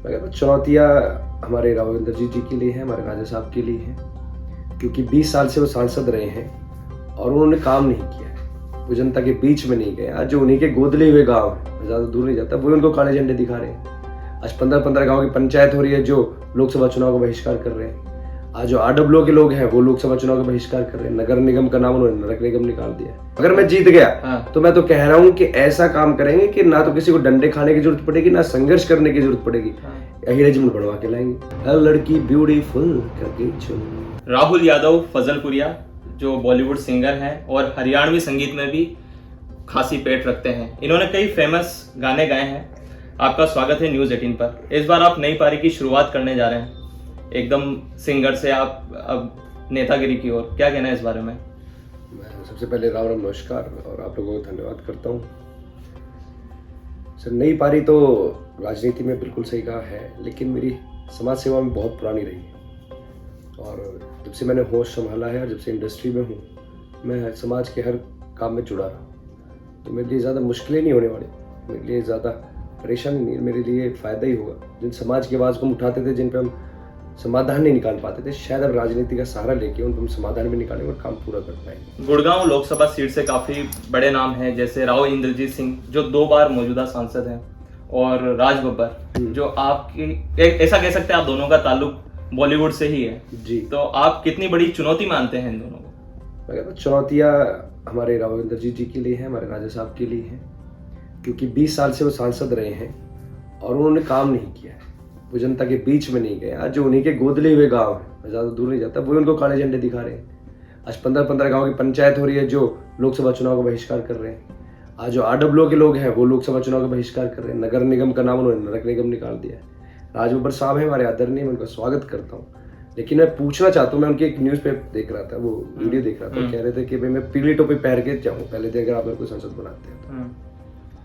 मैं कहता हूँ चुनौतियाँ हमारे राव इंद्रजीत जी के लिए हैं, हमारे राजा साहब के लिए हैं, क्योंकि 20 साल से वो सांसद रहे हैं और उन्होंने काम नहीं किया है, वो जनता के बीच में नहीं गए। आज जो उन्हीं के गोदले हुए गांव हैं, मैं ज़्यादा दूर नहीं जाता, वो उनको काले झंडे दिखा रहे हैं। आज 15-15 गाँव की पंचायत हो रही है जो लोकसभा चुनाव का बहिष्कार कर रहे हैं। आज जो RWO के लोग हैं वो लोकसभा चुनाव का बहिष्कार कर रहे हैं। नगर निगम का नाम उन्होंने नगर निगम निकाल दिया है। अगर मैं जीत गया तो मैं तो कह रहा हूँ कि ऐसा काम करेंगे कि ना तो किसी को डंडे खाने की जरूरत पड़ेगी, ना संघर्ष करने की जरूरत पड़ेगी। यही रेजिमेंट बढ़वा के लाएंगे। हर लड़की ब्यूटीफुल करके चुन। राहुल यादव फजलपुरिया जो बॉलीवुड सिंगर हैं और हरियाणवी संगीत में भी खासी पेट रखते हैं, इन्होंने कई फेमस गाने गाए हैं। आपका स्वागत है न्यूज़ 18 पर। इस बार आप नई पारी की शुरुआत करने जा रहे हैं, एकदम सिंगर से आप अब नेतागिरी की ओर। क्या कहना है इस बारे में? मैं सबसे पहले राम राम नमस्कार और आप लोगों को धन्यवाद करता हूँ सर। नई पारी तो राजनीति में बिल्कुल सही कहा है, लेकिन मेरी समाज सेवा में बहुत पुरानी रही है और जब से मैंने होश संभाला है और जब से इंडस्ट्री में हूँ, मैं समाज के हर काम में जुड़ा रहा हूँ। तो मेरे लिए ज़्यादा मुश्किलें नहीं होने वाली, मेरे लिए ज़्यादा परेशानी नहीं, मेरे लिए फ़ायदा ही होगा। जिन समाज की आवाज़ को हम उठाते थे, जिन पर हम समाधान नहीं निकाल पाते थे, शायद अब राजनीति का सहारा लेके उनको हम समाधान भी निकालेंगे और काम पूरा कर पाएंगे। गुड़गांव लोकसभा सीट से काफी बड़े नाम हैं, जैसे राव इंद्रजीत सिंह जो 2 बार मौजूदा सांसद हैं, और राज बब्बर जो आपकी ऐसा कह सकते हैं आप दोनों का ताल्लुक बॉलीवुड से ही है जी। तो आप कितनी बड़ी चुनौती मानते हैं इन दोनों को? मैं कहता हूँ चुनौतियाँ हमारे राव इंद्रजीत जी के लिए हैं, हमारे राजा साहब के लिए हैं, क्योंकि 20 साल से वो सांसद रहे हैं और उन्होंने काम नहीं किया है, वो जनता के बीच में नहीं गए। आज जो उन्हीं के गोदले हुए गांव हैं, मैं ज़्यादा दूर नहीं जाता, वो उनको काले झंडे दिखा रहे हैं। आज 15-15 गाँव की पंचायत हो रही है जो लोकसभा चुनाव का बहिष्कार कर रहे हैं। आज जो RWO के लोग हैं वो लोकसभा चुनाव का बहिष्कार कर रहे हैं। नगर निगम का नाम उन्होंने नगर निगम निकाल दिया है। राज बब्बर साहब हैं हमारे आदरणीय, मैं उनका स्वागत करता हूँ, लेकिन मैं पूछना चाहता हूँ, मैं उनकी एक न्यूज़ पेपर देख रहा था, वो वीडियो देख रहा था, कह रहे थे कि भाई मैं पीली टोपी पहन के जाऊँ पहले थे, अगर आप मेरे को सांसद बनाते हैं तो।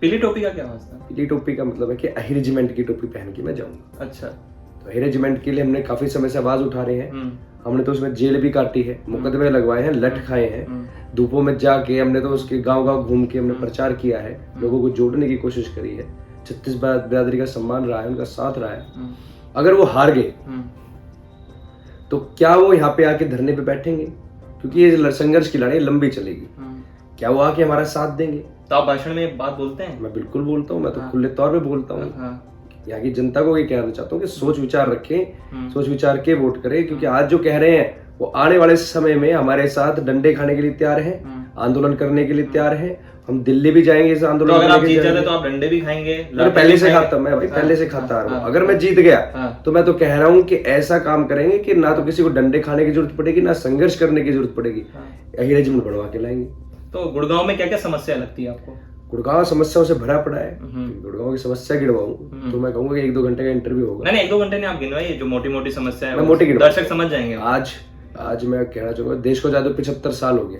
पीली टोपी का क्या वास्ता है? पीली टोपी का मतलब है कि अहि रेजिमेंट की टोपी पहन के मैं जाऊँगा। अच्छा। तो अहि रेजिमेंट के लिए हमने काफी समय से आवाज उठा रहे हैं। हमने तो उसमें जेल भी काटी है, मुकदमे लगवाए हैं, लठ खाए हैं, धूपों में जाके हमने तो उसके गांव-गांव घूम के हमने प्रचार किया है, लोगों को जोड़ने की कोशिश करी है। 36 बिरादरी का सम्मान रहा है, उनका साथ रहा है। अगर वो हार गए तो क्या वो यहाँ पे आके धरने पे बैठेंगे? क्योंकि ये संघर्ष की लड़ाई लंबी चलेगी। क्या वो आके हमारा साथ देंगे? तो आप भाषण में बात बोलते हैं? मैं बिल्कुल बोलता हूँ, मैं तो खुले तौर पे बोलता हूँ। यहाँ की जनता को ये कहना चाहता हूँ कि सोच विचार रखें, सोच विचार के वोट करें, क्योंकि आज जो कह रहे हैं वो आने वाले समय में हमारे साथ डंडे खाने के लिए तैयार हैं, आंदोलन करने के लिए तैयार हैं। हम दिल्ली भी जाएंगे इस आंदोलन। तो अगर आप जीत जाते तो आप डंडे भी खाएंगे? पहले से खाता, मैं भाई पहले से खाता आ रहा हूँ। अगर मैं जीत गया तो मैं तो कह रहा हूँ कि ऐसा काम करेंगे कि ना तो किसी को डंडे खाने की जरूरत पड़ेगी, ना संघर्ष करने की जरूरत पड़ेगी। यही रेजिमेंट बढ़वा के लाएंगे। तो गुड़गांव में क्या क्या समस्या लगती है आपको? गुड़गांव समस्याओं से भरा पड़ा है। गुड़गांव की समस्या गिनवाऊं तो मैं कहूंगा कि 1-2 घंटे का इंटरव्यू होगा। नहीं, 1-2 घंटे नहीं, आप गिनवाइए जो मोटी मोटी समस्या है, मैं मोटी दर्शक समझ जाएंगे। आज मैं कहना चाहूंगा, देश को ज्यादा 75 साल हो गए,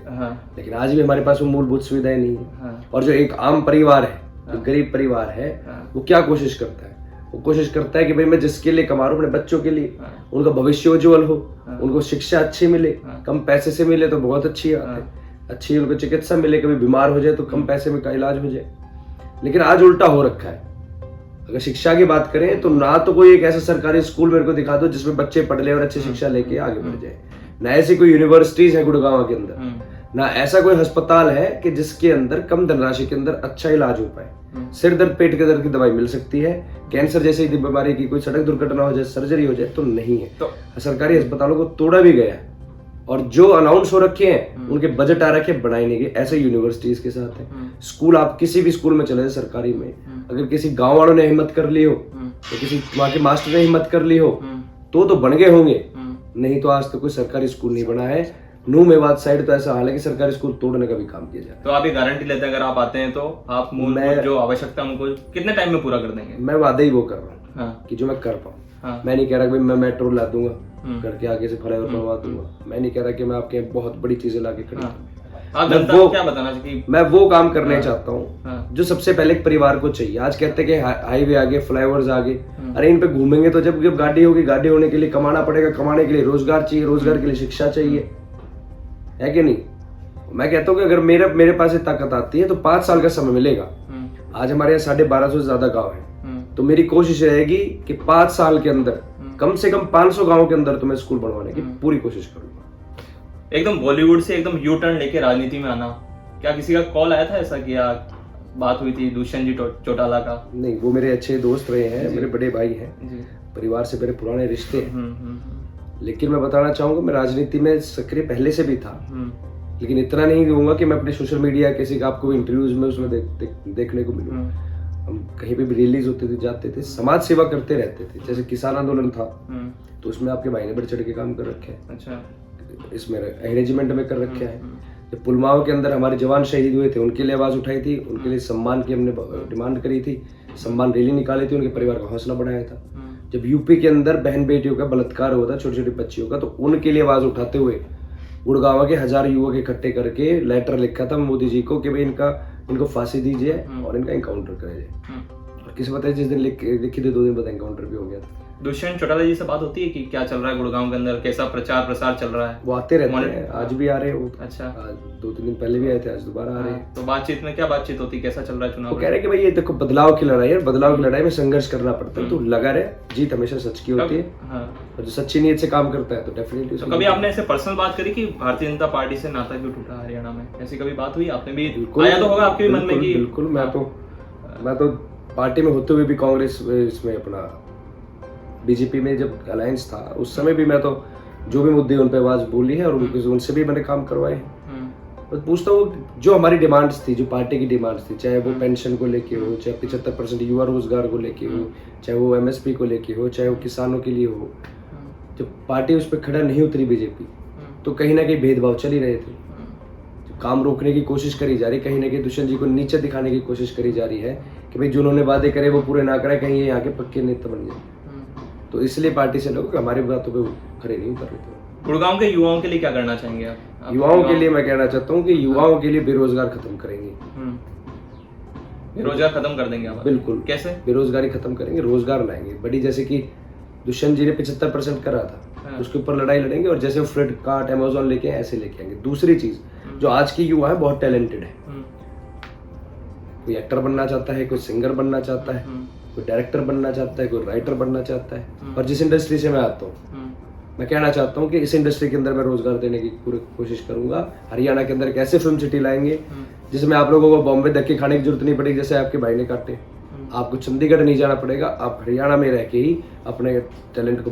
लेकिन आज भी हमारे पास वो मूलभूत सुविधाएं नहीं है। और जो एक आम परिवार है, जो गरीब परिवार है, वो क्या कोशिश करता है? वो कोशिश करता है कि भाई मैं जिसके लिए कमा रहा हूँ, अपने बच्चों के लिए, उनका भविष्य उज्जवल हो, उनको शिक्षा अच्छी मिले, कम पैसे से मिले तो बहुत अच्छी बात है, अच्छी उनको चिकित्सा मिले, कभी बीमार हो जाए तो कम पैसे में का इलाज हो जाए। लेकिन आज उल्टा हो रखा है। अगर शिक्षा की बात करें तो ना तो कोई एक ऐसा सरकारी स्कूल मेरे को दिखा दो जिसमें बच्चे पढ़ ले और अच्छी शिक्षा लेके आगे बढ़ जाए, ना ऐसी कोई यूनिवर्सिटीज है गुड़गांव के अंदर, ना ऐसा कोई अस्पताल है कि जिसके अंदर कम धनराशि के अंदर अच्छा इलाज हो पाए। सिर दर्द, पेट के दर्द की दवाई मिल सकती है, कैंसर जैसी बीमारी की कोई सड़क दुर्घटना हो जाए, सर्जरी हो जाए तो नहीं है। तो सरकारी अस्पतालों को तोड़ा भी गया और जो अनाउंस हो रखे हैं उनके बजट आ रखे बनाए नहीं गए। ऐसे यूनिवर्सिटीज के साथ है। स्कूल, आप किसी भी स्कूल में चले जाए सरकारी में, अगर किसी गांव वालों ने हिम्मत कर ली हो, तो किसी वहां के मास्टर ने हिम्मत कर ली हो तो बन गए होंगे, नहीं तो आज तक कोई सरकारी स्कूल नहीं बना है। नू मेवात साइड तो ऐसा हाल है कि सरकारी स्कूल तोड़ने का भी काम किया जाए। तो आप ये गारंटी लेते हैं अगर आप आते हैं तो आप जो आवश्यकता उनको कितने टाइम में पूरा कर देंगे? मैं वादा ही वो कर रहा हूँ कि जो मैं कर पाऊँ। मैं नहीं कह रहा कि मैं मेट्रो ला दूंगा, घर के आगे से फ्लाईओवर बनवा दूंगा। मैं नहीं कह रहा कि मैं आपके बहुत बड़ी चीजें लाके खड़ी क्या बताना चाहिए? मैं वो काम करने चाहता हूँ जो सबसे पहले एक परिवार को चाहिए। आज कहते हैं कि हाईवे आगे, फ्लाईओवर्स आगे, अरे इन पे घूमेंगे तो जब गाड़ी होगी, गाड़ी होने के लिए कमाना पड़ेगा, कमाने के लिए रोजगार चाहिए, रोजगार के लिए शिक्षा चाहिए, है कि नहीं? मैं कहता हूँ कि अगर मेरे पास ताकत आती है तो 5 साल का समय मिलेगा। आज हमारे यहाँ 1250 से ज्यादा गाँव है, तो मेरी कोशिश रहेगी कि 5 साल के अंदर कम से कम 500 गांव के अंदर तो मैं स्कूल बनवाने की पूरी कोशिश करूंगा। एकदम बॉलीवुड से एकदम यू टर्न लेके राजनीति में आना, क्या किसी का कॉल आया था ऐसा, किया बात हुई थी दुष्यंत जी चौटाला का? नहीं, वो मेरे अच्छे दोस्त रहे हैं, मेरे बड़े भाई हैं, परिवार से मेरे पुराने रिश्ते हैं। लेकिन मैं बताना चाहूंगा, मैं राजनीति में सक्रिय पहले से भी था, लेकिन इतना नहीं कहूंगा कि मैं अपने सोशल मीडिया किसी का आपको इंटरव्यूज में उसमें देखने को मिलूं। हम कहीं पे भी रिलीज होते थे, जाते थे, समाज सेवा करते रहते थे। जैसे किसान आंदोलन था तो उसमें आपके भाई ने बढ़ चढ़ के काम कर रखे हैं। अच्छा, इसमें रेजिमेंट में कर रखे हैं। जब पुलवामा के अंदर हमारे जवान शहीद हुए थे, उनके लिए आवाज उठाई थी, उनके लिए सम्मान की हमने डिमांड करी थी, सम्मान रैली निकाली थी, उनके परिवार का हौसला बढ़ाया था। जब यूपी के अंदर बहन बेटियों का बलात्कार हुआ था, छोटी छोटी बच्चियों का, तो उनके लिए आवाज उठाते हुए गुड़गांव के 1000 युवक इकट्ठे करके लेटर लिखा था मोदी जी को कि भाई इनको फांसी दीजिए और इनका एनकाउंटर कराया जाए। और किसी पता है जिस दिन लिखी थी 2 दिन बाद एनकाउंटर भी हो गया था। दुष्यंत चौटाला जी से बात होती है कि क्या चल रहा है गुड़गांव के अंदर, कैसा प्रचार प्रसार चल रहा है? वो आते रहते हैं, आज भी आ रहे हैं। अच्छा, 2-3 दिन पहले भी आए थे, आज दोबारा आ रहे हैं। तो बातचीत में क्या बातचीत होती है, कैसा चल रहा है चुनाव? वो कह रहे हैं कि भाई ये देखो बदलाव की लड़ाई है, बदलाव की लड़ाई में संघर्ष करना पड़ता है, तो लगा रहे, जीत हमेशा सच की होती है। और जो सच्ची नीयत से काम करता है तो डेफिनेटली। तो कभी आपने ऐसे पर्सनल बात करी कि भारतीय जनता पार्टी से नाता क्यों टूटा हरियाणा में, ऐसी कभी बात हुई? आपने भी आया तो होगा आपके भी मन में कि बिल्कुल। मैं तो पार्टी में होते हुए भी कांग्रेस इसमें अपना बीजेपी में जब अलायंस था, उस समय भी मैं तो जो भी मुद्दे उन पे आवाज बोली है और उनसे भी मैंने काम करवाए हैं। मैं पूछता हूँ जो हमारी डिमांड्स थी, जो पार्टी की डिमांड्स थी, चाहे वो पेंशन को लेके हो, चाहे 75% युवा रोजगार को लेके हो, चाहे वो MSP को लेके हो, चाहे वो किसानों के लिए हो, जब पार्टी उस पर खड़ा नहीं उतरी बीजेपी, तो कहीं ना कहीं भेदभाव चल ही रहे थे। काम रोकने की कोशिश करी जा रही, कहीं ना कहीं दुष्यंत जी को नीचे दिखाने की कोशिश करी जा रही है कि भाई जिन्होंने वादे करे वो पूरे ना करे, कहीं ये यहाँ के पक्के नेता बन जाए। तो इसलिए पार्टी से लोग हमारी बातों पे खड़े नहीं उतर रहे थे। गुड़गांव के युवाओं के लिए क्या करना चाहेंगे आप? युवाओं के लिए मैं कहना चाहता हूँ कि युवाओं के लिए बेरोजगार खत्म करेंगे। बेरोजगार खत्म कर देंगे आप? बिल्कुल। कैसे? बेरोजगारी खत्म करेंगे, रोजगार लाएंगे। बड़ी जैसे कि दुष्यंत जी ने 75% करा था, उसके ऊपर लड़ाई लड़ेंगे और जैसे फ्लिपकार्ट अमेजोन लेके ऐसे लेके आएंगे। दूसरी चीज, जो आज की युवा है बहुत टैलेंटेड है, कोई एक्टर बनना चाहता है, कोई सिंगर बनना चाहता है, कोई डायरेक्टर बनना चाहता है, कोई राइटर बनना चाहता है। और जिस इंडस्ट्री से मैं आता हूँ, मैं कहना चाहता हूँ कि इस इंडस्ट्री के अंदर मैं रोजगार देने की पूरी कोशिश करूंगा। हरियाणा के अंदर एक ऐसे फिल्म सिटी लाएंगे जिसमें आप लोगों को बॉम्बे धक्के खाने की जरूरत नहीं पड़ेगी, जैसे आपके भाई ने काटे। आपको चंडीगढ़ नहीं जाना पड़ेगा, आप हरियाणा में रह के ही अपने टैलेंट को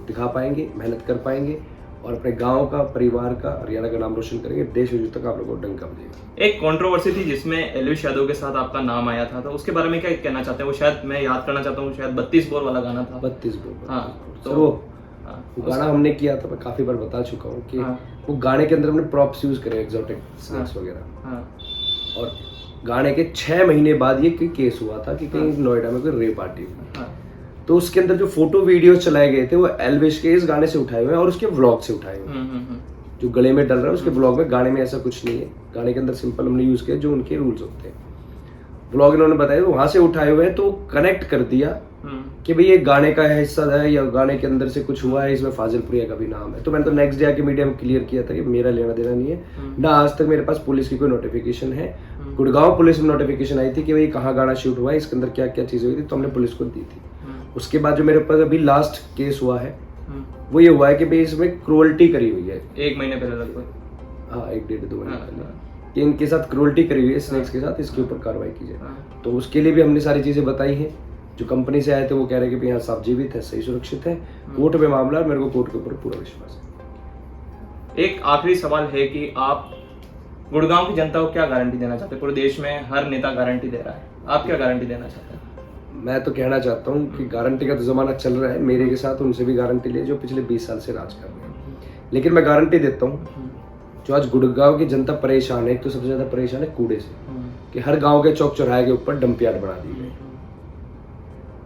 दिखा पाएंगे, मेहनत कर पाएंगे और अपने गांव का, परिवार का, हरियाणा का नाम रोशन करेंगे। देश विदेश तक आप लोगों को डंका बजेगा। एक कंट्रोवर्सी थी जिसमें एलविश यादव के साथ आपका नाम आया था, तो उसके बारे में क्या कहना चाहते हैं? वो शायद मैं याद करना चाहता हूँ, शायद 32 बोर वाला गाना था। 32 बोर। हाँ, तो वो गाना हमने किया था, मैं काफी बार बता चुका हूँ कि वो गाने के अंदर हमने प्रॉप्स यूज करे, एक्सोटिक स्नैक्स वगैरह। और गाने के 6 महीने बाद ये केस हुआ था कि कहीं नोएडा में कोई रेप पार्टी हुई। तो उसके अंदर जो फोटो वीडियोस चलाए गए थे वो एल्विश के इस गाने से उठाए हुए हैं और उसके व्लॉग से उठाए हुए हैं। जो गले में डल रहा है उसके व्लॉग में, गाने में ऐसा कुछ नहीं है। गाने के अंदर सिंपल हमने यूज किया जो उनके रूल्स होते हैं। व्लॉग इन्होंने बताया वहां से उठाए हुए हैं, तो कनेक्ट कर दिया कि भाई ये गाने का हिस्सा है या गाने के अंदर से कुछ हुआ है, इसमें फाजिलपुरिया का भी नाम है। तो मैंने तो नेक्स्ट डे आके मीडिया में क्लियर किया था कि मेरा लेना देना नहीं है ना, आज तक मेरे पास पुलिस की कोई नोटिफिकेशन है। गुड़गांव पुलिस में नोटिफिकेशन आई थी कि भाई कहाँ गाना शूट हुआ है, इसके अंदर क्या क्या चीजें हुई थी, तो हमने पुलिस को दी थी। उसके बाद जो मेरे पास अभी लास्ट केस हुआ है वो ये हुआ है कि भाई इसमें क्रूअल्टी करी हुई है। 1 महीने पहले लगभग, हाँ 1-1.5-2 महीने पहले, कि इनके साथ क्रूअल्टी करी हुई है स्नेक्स के साथ, इसके ऊपर कार्रवाई की जाए। तो उसके लिए भी हमने सारी चीजें बताई हैं। जो कंपनी से आए थे वो कह रहे हैं कि भाई यहाँ साफ जीवित है, सही सुरक्षित है। कोर्ट में मामला, मेरे को कोर्ट के ऊपर पूरा विश्वास है। एक आखिरी सवाल है कि आप गुड़गांव की जनता को क्या गारंटी देना चाहते हैं? पूरे देश में हर नेता गारंटी दे रहा है, आप क्या गारंटी देना चाहते हैं? मैं तो कहना चाहता हूँ कि गारंटी का तो जमाना चल रहा है, मेरे के साथ उनसे भी गारंटी ले जो पिछले 20 साल से राज कर रहे हैं। लेकिन मैं गारंटी देता हूँ, जो आज गुड़गांव की जनता परेशान है, एक तो सबसे ज्यादा परेशान है कूड़े से, कि हर गांव के चौक चौराहे के ऊपर डंप यार्ड बना दिए गए।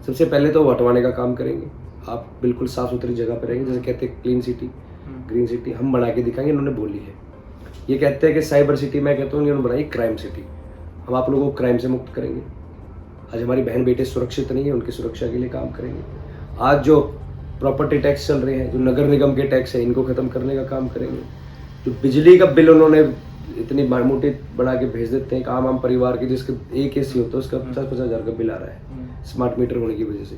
सबसे पहले तो वो हटवाने का काम करेंगे। आप बिल्कुल साफ सुथरी जगह पर रहेंगे, जैसे कहते हैं क्लीन सिटी, ग्रीन सिटी हम बना के दिखाएंगे। इन्होंने बोली है, ये कहते हैं कि साइबर सिटी, मैं कहता हूँ इन्होंने बनाई क्राइम सिटी। हम आप लोगों को क्राइम से मुक्त करेंगे। आज हमारी बहन बेटे सुरक्षित नहीं है, उनकी सुरक्षा के लिए काम करेंगे। आज जो प्रॉपर्टी टैक्स चल रहे हैं, जो नगर निगम के टैक्स है, इनको खत्म करने का काम करेंगे। जो बिजली का बिल उन्होंने इतनी मोटी बना के भेज देते हैं एक आम परिवार के, जिसके एक एसी होता है उसका 50-50 हज़ार का बिल आ रहा है स्मार्ट मीटर होने की वजह से।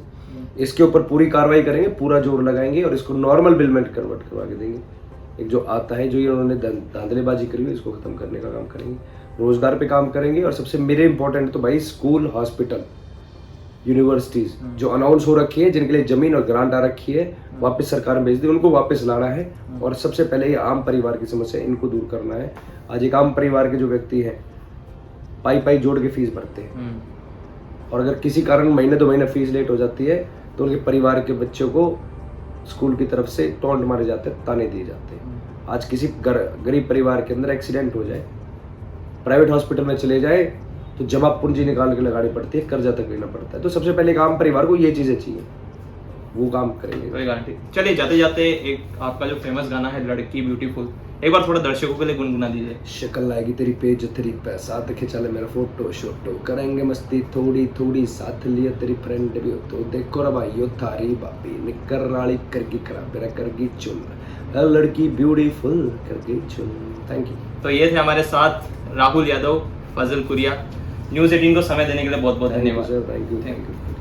इसके ऊपर पूरी कार्रवाई करेंगे, पूरा जोर लगाएंगे और इसको नॉर्मल बिल में कन्वर्ट करवा के देंगे। एक जो आता है, जो ये उन्होंने धांधलेबाजी करी हुई, इसको खत्म करने का काम करेंगे। रोजगार पे काम करेंगे और सबसे मेरे इंपॉर्टेंट तो भाई स्कूल, हॉस्पिटल, यूनिवर्सिटीज जो अनाउंस हो रखी है, जिनके लिए जमीन और ग्रांट आ रखी है, वापस सरकार में भेज दी, उनको वापस लाना है। और सबसे पहले ये आम परिवार की समस्या इनको दूर करना है। आज एक आम परिवार के जो व्यक्ति हैं पाई जोड़ के फीस भरते हैं और अगर किसी कारण महीने 2 महीने फीस लेट हो जाती है तो उनके परिवार के बच्चों को स्कूल की तरफ से टॉन्ट मारे जाते हैं, ताने दिए जाते हैं। आज किसी गरीब परिवार के अंदर एक्सीडेंट हो जाए, प्राइवेट हॉस्पिटल में चले जाए तो जमा पूंजी निकाल के लगानी पड़ती है, कर्जा तक लेना पड़ता है। तो सबसे पहले एक आम परिवार को ये चीजें चाहिए, वो काम करेंगे। कोई गारंटी। चलिए जाते जाते एक आपका जो फेमस गाना है लड़की ब्यूटीफुल, एक बार थोड़ा दर्शकों के लिए गुनगुना दीजिए। शक्ल आएगी तेरी पेज तेरी पैसा खिंचा ले मेरा फोटो शोटो, करेंगे मस्ती थोड़ी थोड़ी, साथ लिया तेरी फ्रेंड भी हो तो देखो रे भाइयों थारी बाबी निकर राली करगी खराब मेरा करगी चुन, लड़की ब्यूटीफुल करगी चुन। Thank you. तो ये थे हमारे साथ राहुल यादव, फजल कुरिया। न्यूज़ 18 को समय देने के लिए बहुत बहुत धन्यवाद। Thank you.